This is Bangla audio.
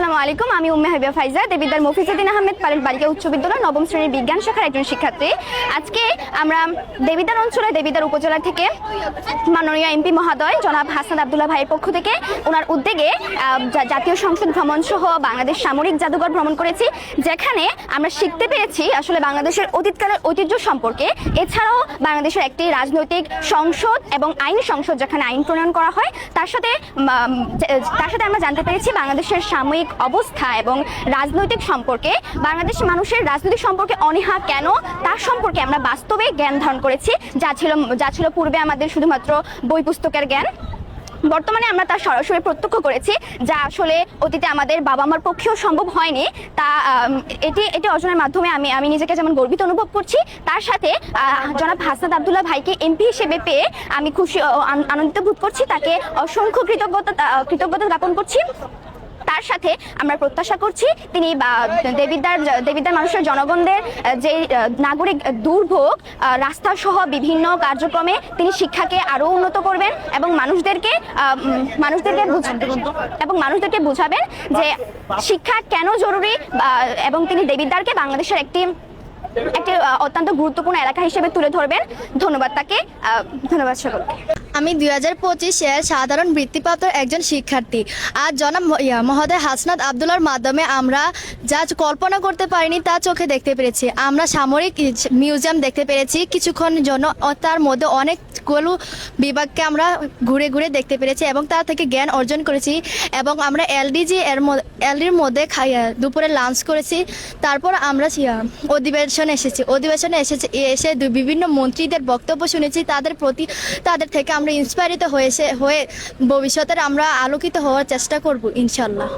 আসসালামু আলাইকুম। আমি উম্মে হাবিবা ফাইজা, দেবিদ্বার মফিজুদ্দিন আহমেদ পারেল বালিকা উচ্চ বিদ্যালয় নবম শ্রেণীর বিজ্ঞান শাখার একজন শিক্ষার্থী। আজকে আমরা দেবিদ্বার অঞ্চলে দেবিদ্বার উপজেলা থেকে মাননীয় এমপি মহোদয় জনাব হাসনাত আব্দুল্লাহ ভাইয়ের পক্ষ থেকে ওনার উদ্যোগে জাতীয় সংসদ ভ্রমণ সহ বাংলাদেশ সামরিক জাদুঘর ভ্রমণ করেছি, যেখানে আমরা শিখতে পেরেছি আসলে বাংলাদেশের অতীতকালের ঐতিহ্য সম্পর্কে। এছাড়াও বাংলাদেশের একটি রাজনৈতিক সংসদ এবং আইন সংসদ, যেখানে আইন প্রণয়ন করা হয়, তার সাথে আমরা জানতে পেরেছি বাংলাদেশের সাময়িক অবস্থা এবং রাজনৈতিক সম্পর্কে। বাংলাদেশের মানুষের রাজনৈতিক সম্পর্কে অনীহা কেন, তার সম্পর্কে আমরা বাস্তবে জ্ঞান ধারণ করেছি, যা ছিল পূর্বে আমাদের শুধুমাত্র বই পুস্তকের জ্ঞান। বর্তমানে আমরা তা সরাসরি প্রত্যক্ষ করেছি, যা আসলে অতীতে আমাদের বাবা মার পক্ষেও সম্ভব হয়নি। তা এটি অর্জনের মাধ্যমে আমি নিজেকে যেমন গর্বিত অনুভব করছি, তার সাথে জনাব হাসনাত আব্দুল্লাহ ভাইকে এমপি হিসেবে পেয়ে আমি খুশি আনন্দিত বোধ করছি। তাকে অসংখ্য কৃতজ্ঞতা জ্ঞাপন করছি। তার সাথে আমরা প্রত্যাশা করছি তিনি দেবিদ্বার মানুষের জনগণদের যে নাগরিক দুর্ভোগ, রাস্তা সহ বিভিন্ন কার্যক্রমে তিনি শিক্ষাকে আরো উন্নত করবেন এবং মানুষদেরকে বুঝাবেন যে শিক্ষা কেন জরুরি, এবং তিনি দেবিদ্বারকে বাংলাদেশের একটি অত্যন্ত গুরুত্বপূর্ণ এলাকা হিসেবে তুলে ধরবেন। ধন্যবাদ তাকে। ধন্যবাদ সকলকে। আমি 2025-এর সাধারণ বৃত্তিপ্রাপ্ত একজন শিক্ষার্থী। আজ জনাব মহোদয় হাসনাত আব্দুল্লাহর মাধ্যমে আমরা যা কল্পনা করতে পারিনি তা চোখে দেখতে পেরেছি। আমরা সামরিক মিউজিয়াম দেখতে পেরেছি কিছুক্ষণের জন্য, তার মধ্যে অনেকগুলো বিভাগকে আমরা ঘুরে ঘুরে দেখতে পেরেছি এবং তা থেকে জ্ঞান অর্জন করেছি। এবং আমরা এলডির মধ্যে দুপুরে লাঞ্চ করেছি। তারপর আমরা অধিবেশনে এসে বিভিন্ন মন্ত্রীদের বক্তব্য শুনেছি। তাদের থেকে আমরা ইন্সপায়ারিত হয়ে ভবিষ্যতে আমরা আলোকিত হওয়ার চেষ্টা করব ইনশাল্লাহ।